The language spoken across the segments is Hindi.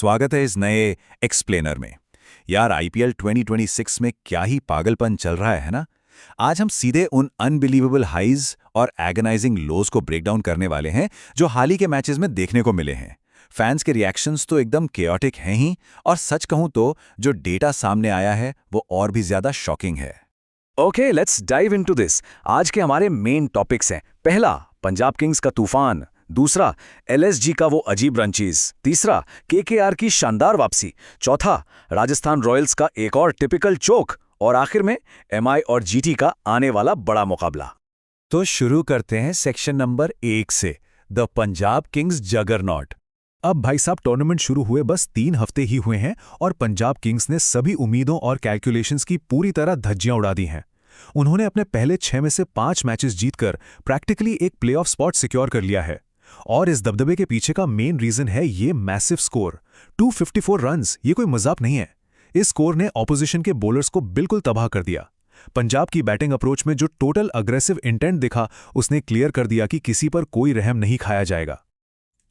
स्वागत है इस नए एक्सप्लेनर में। यार आईपीएल 2026 में क्या ही पागलपन चल रहा है ना। आज हम सीधे उन अनबिलीवेबल हाइज और एगनाइजिंग लोज को ब्रेक डाउन करने वाले हैं जो हाल ही के मैचेस में देखने को मिले हैं। फैंस के रिएक्शंस तो एकदम केओटिक हैं ही, और सच कहूं तो जो डेटा सामने आया है वो और भी ज्यादा शॉकिंग है। Okay, let's dive into this. आज के हमारे मेन टॉपिक्स हैं। पहला, पंजाब किंग्स का तूफान। दूसरा, एलएसजी का वो अजीब रनचीज। तीसरा, केकेआर की शानदार वापसी। चौथा, राजस्थान रॉयल्स का एक और टिपिकल चोक। और आखिर में एमआई और जीटी का आने वाला बड़ा मुकाबला। तो शुरू करते हैं सेक्शन नंबर 1 से, द पंजाब किंग्स जगरनॉट। अब भाई साहब, टूर्नामेंट शुरू हुए बस 3 हफ्ते ही हुए हैं और पंजाब किंग्स ने सभी उम्मीदों और कैलकुलेशंस की पूरी तरह धज्जियां उड़ा दी हैं। उन्होंने अपने पहले 6 में से 5 मैचेस जीतकर प्रैक्टिकली एक प्लेऑफ स्पॉट सिक्योर कर लिया है। और इस दबदबे के पीछे का मेन रीजन है ये मैसिव स्कोर 254 रन्स। ये कोई मजाक नहीं है। इस स्कोर ने ऑपोजिशन के बॉलर्स को बिल्कुल तबाह कर दिया। पंजाब की बैटिंग अप्रोच में जो टोटल अग्रेसिव इंटेंट दिखा, उसने क्लियर कर दिया कि किसी पर कोई रहम नहीं खाया जाएगा।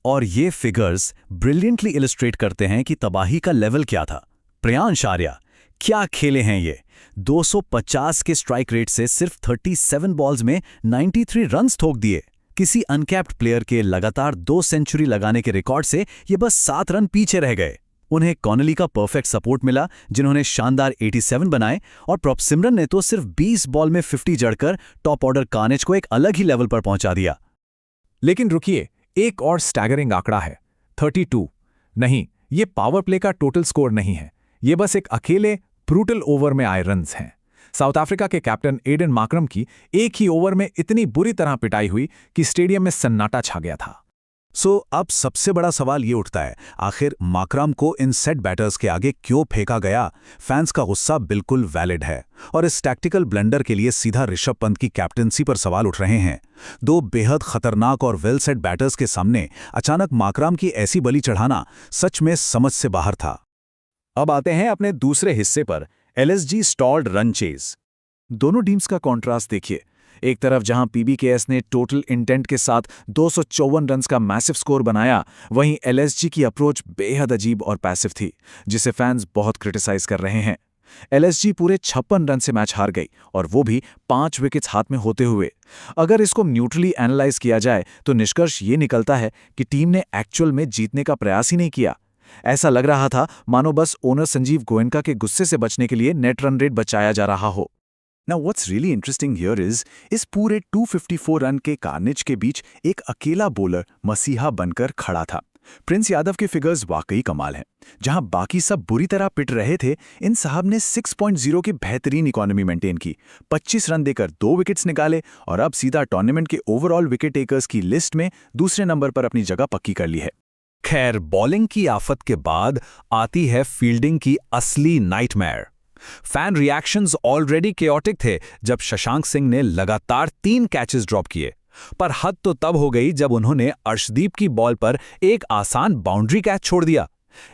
और ये फिगर्स ब्रिलियंटली इलस्ट्रेट करते हैं कि तबाही का लेवल क्या था। प्रियांश आर्या क्या खेले हैं ये। 250 के स्ट्राइक रेट से सिर्फ 37 बॉल्स में 93 रन्स ठोक दिए। किसी अनकैप्ड प्लेयर के लगातार 2 सेंचुरी लगाने के रिकॉर्ड से ये बस 7 रन पीछे रह गए। उन्हें कॉनली का परफेक्ट सपोर्ट मिला, जिन्होंने शानदार 87 बनाए, और प्रॉपसिमरन ने तो सिर्फ 20 बॉल में 50 जड़कर टॉप ऑर्डर कार्नेज को एक अलग ही लेवल पर पहुंचा दिया। लेकिन रुकिए, एक और स्टैगरिंग आंकड़ा है, 32। नहीं, ये पावर प्ले का टोटल स्कोर नहीं है, ये बस एक अकेले ब्रूटल ओवर में आए रन्स हैं। साउथ अफ्रीका के कैप्टन एडन माकरम की एक ही ओवर में इतनी बुरी तरह पिटाई हुई कि स्टेडियम में सन्नाटा छा गया था। अब सबसे बड़ा सवाल ये उठता है, आखिर माकरम को इन सेट बैटर्स के आगे क्यों फेंका गया। फैंस का गुस्सा बिल्कुल वैलिड है, और इस टैक्टिकल ब्लंडर के लिए सीधा ऋषभ पंत की कैप्टनसी पर सवाल उठ रहे हैं। 2 बेहद खतरनाक और वेल सेट बैटर्स के सामने अचानक माकरम की ऐसी बलि चढ़ाना सच में समझ से बाहर था। अब आते हैं अपने दूसरे हिस्से पर, एलएसजी स्टॉल्ड रन चेज। दोनों टीम्स का कॉन्ट्रास्ट देखिए। एक तरफ जहां पीबीकेएस ने टोटल इंटेंट के साथ 254 रन्स का मैसिव स्कोर बनाया, वहीं एलएसजी की अप्रोच बेहद अजीब और पैसिव थी, जिसे फैंस बहुत क्रिटिसाइज कर रहे हैं। एलएसजी पूरे 56 रन से मैच हार गई, और वो भी 5 विकेट्स हाथ में होते हुए। अगर इसको न्यूट्रली एनालाइज किया जाए तो निष्कर्ष ये निकलता है कि टीम ने एक्चुअल में जीतने का प्रयास ही नहीं किया। ऐसा लग रहा था मानो बस ओनर संजीव गोयनका के गुस्से से बचने के लिए नेट रन रेट बचाया जा रहा हो। Now what's really interesting here is इस पूरे 254 रन के कार्नेज के बीच एक अकेला बॉलर मसीहा बनकर खड़ा था। प्रिंस यादव के फिगर्स वाकई कमाल हैं। जहां बाकी सब बुरी तरह पिट रहे थे, इन साहब ने 6.0 की बेहतरीन इकोनॉमी मेंटेन की, 25 रन देकर 2 विकेट्स निकाले, और अब सीधा टूर्नामेंट के ओवरऑल विकेट टेकर्स की लिस्ट में दूसरे नंबर पर अपनी जगह पक्की कर ली है। खैर, बॉलिंग की आफत के बाद आती है फील्डिंग की असली nightmare. Fan reactions already chaotic थे जब शशांक सिंह ने लगातार 3 कैचेस ड्रॉप किए, पर हद तो तब हो गई जब उन्होंने अर्शदीप की बॉल पर एक आसान बाउंड्री कैच छोड़ दिया।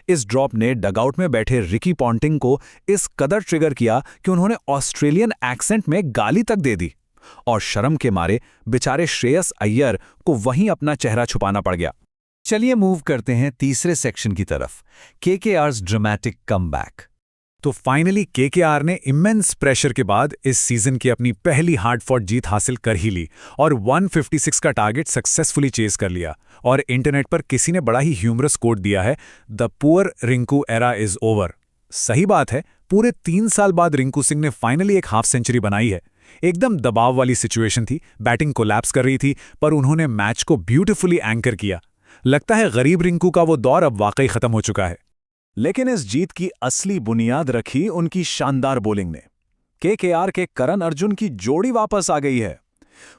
इस ड्रॉप ने डगआउट में बैठे रिकी पॉन्टिंग को इस कदर ट्रिगर किया कि उन्होंने ऑस्ट्रेलियन एक्सेंट में गाली तक दे दी, और शर्म के मारे बेचारे श्रेयस अय्यर को वहीं अपना चेहरा छुपाना पड़ गया। चलिए मूव करते हैं तीसरे सेक्शन की तरफ, केकेआर's ड्रामेटिक कमबैक। तो फाइनली केकेआर ने इमेंस प्रेशर के बाद इस सीजन की अपनी पहली हार्ड फॉट जीत हासिल कर ही ली, और 156 का टारगेट सक्सेसफुली चेज कर लिया। और इंटरनेट पर किसी ने बड़ा ही ह्यूमरस कोट दिया है, the poor Rinku era is over. सही बात है, पूरे 3 साल बाद रिंकू सिंह ने फाइनली एक हाफ सेंचुरी बनाई है। एकदम दबाव वाली सिचुएशन थी, बैटिंग कोलैप्स कर रही थी, पर उन्होंने मैच को ब्यूटिफुली एंकर किया। लगता है गरीब रिंकू का वो दौर अब वाकई खत्म हो चुका है। लेकिन इस जीत की असली बुनियाद रखी उनकी शानदार बॉलिंग ने। केकेआर के करण अर्जुन की जोड़ी वापस आ गई है।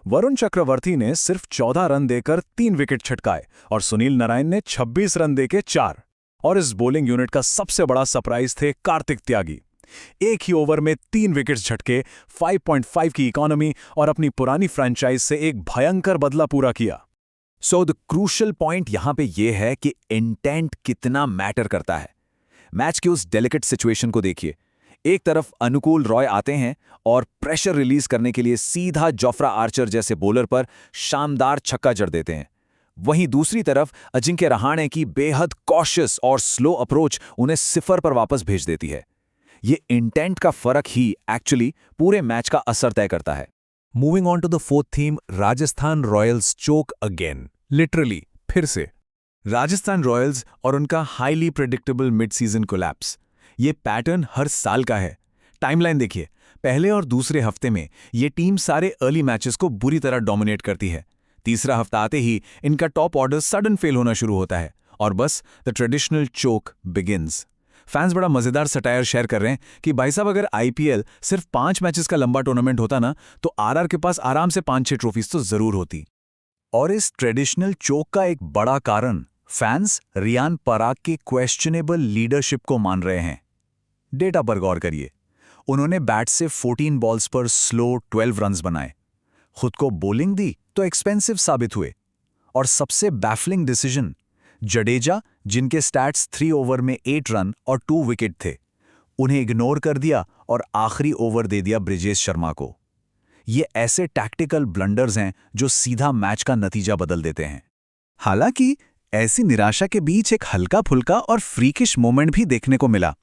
वरुण चक्रवर्ती ने सिर्फ 14 रन देकर 3 विकेट छटकाए, और सुनील नारायण ने 26 रन देके 4। और इस बॉलिंग यूनिट का सबसे बड़ा सरप्राइज थे कार्तिक त्यागी। एक ही ओवर में 3 विकेट्स झटके, 5.5 की इकोनॉमी, और अपनी पुरानी फ्रेंचाइज से एक भयंकर बदला पूरा किया। सो द क्रूशियल पॉइंट यहां पे यह है कि इंटेंट कितना मैटर करता है। मैच की उस डेलिकेट सिचुएशन को देखिए। एक तरफ अनुकूल रॉय आते हैं और प्रेशर रिलीज करने के लिए सीधा जोफ्रा आर्चर जैसे बॉलर पर शानदार छक्का जड़ देते हैं। वहीं दूसरी तरफ अजिंक्य रहाणे की बेहद कॉशियस और स्लो अप्रोच उन्हें 0 पर वापस भेज देती है। ये इंटेंट का फर्क ही एक्चुअली पूरे मैच का असर तय करता है। Moving on to the fourth theme, Rajasthan Royals choke again. Literally फिर से राजस्थान रॉयल्स और उनका highly predictable mid season collapse. ये पैटर्न हर साल का है। टाइमलाइन देखिए, पहले और दूसरे हफ्ते में ये टीम सारे अर्ली मैचेस को बुरी तरह डोमिनेट करती है। तीसरा हफ्ता आते ही इनका टॉप ऑर्डर सडन फेल होना शुरू होता है और बस the traditional choke begins. Fans बड़ा मजेदार सटायर शेयर कर रहे हैं कि भाई साहब, अगर आईपीएल सिर्फ 5 मैचेस का लंबा टूर्नामेंट होता ना, तो आरआर के पास आराम से 5-6 ट्रॉफीज तो जरूर होती। और इस ट्रेडिशनल चोक का एक बड़ा कारण फैंस रियान पराग की क्वेश्चनेबल लीडरशिप को मान रहे हैं। डेटा पर गौर करिए। उन्होंने बैट से 14 बॉल्स पर स्लो 12 रन्स बनाए, खुद को बॉलिंग दी तो एक्सपेंसिव साबित हुए। और सबसे बैफलिंग डिसीजन, जडेजा, जिनके स्टैट्स 3 ओवर में 8 रन और 2 विकेट थे, उन्हें इग्नोर कर दिया और आखिरी ओवर दे दिया ब्रिजेश शर्मा को। ये ऐसे टैक्टिकल ब्लंडर्स हैं जो सीधा मैच का नतीजा बदल देते हैं। हालांकि ऐसी निराशा के बीच एक हल्का फुल्का और फ्रीकिश मोमेंट भी देखने को मिला।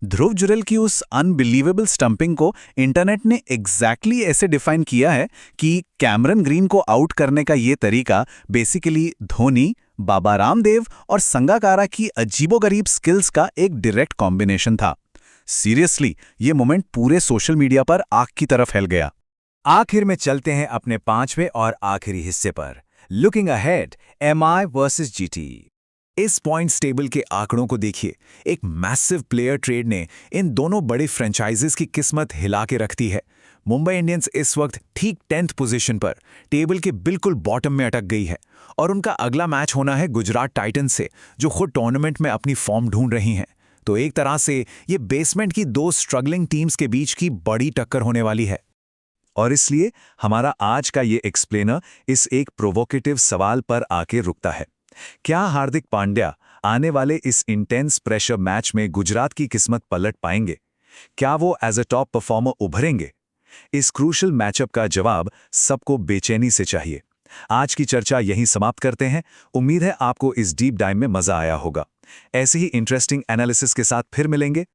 ध्रुव जुरेल की उस अनबिलीवेबल स्टंपिंग को इंटरनेट ने एग्जैक्टली ऐसे डिफाइन किया है कि कैमरन ग्रीन को आउट करने का ये तरीका बेसिकली धोनी, बाबा रामदेव और संगाकारा की अजीबोगरीब स्किल्स का एक डायरेक्ट कॉम्बिनेशन था। सीरियसली, ये मोमेंट पूरे सोशल मीडिया पर आग की तरह फैल गया। आखिर में चलते हैं अपने 5वें और आखिरी हिस्से पर, looking ahead, MI versus GT. इस पॉइंट्स टेबल के आंकड़ों को देखिए। एक मैसिव प्लेयर ट्रेड ने इन दोनों बड़े फ्रेंचाइजीज की किस्मत हिला के रख दी है। मुंबई इंडियंस इस वक्त ठीक 10th पोजीशन पर टेबल के बिल्कुल बॉटम में अटक गई है और उनका अगला मैच होना है गुजरात टाइटंस से, जो खुद टूर्नामेंट में अपनी फॉर्म ढूंढ रही हैं। तो एक तरह से ये बेसमेंट की 2 स्ट्रगलिंग टीम्स के बीच की बड़ी टक्कर होने वाली है। और इसलिए हमारा आज का ये एक्सप्लेनर इस एक प्रोवोकेटिव सवाल पर आके रुकता है। क्या हार्दिक पांड्या आने वाले इस इंटेंस प्रेशर मैच में गुजरात की किस्मत पलट पाएंगे? क्या वो एज अ टॉप परफॉर्मर उभरेंगे? इस क्रूशल मैचअप का जवाब सबको बेचैनी से चाहिए। आज की चर्चा यहीं समाप्त करते हैं। उम्मीद है आपको इस डीप डाइव में मजा आया होगा। ऐसे ही इंटरेस्टिंग एनालिसिस के साथ फिर मिलेंगे।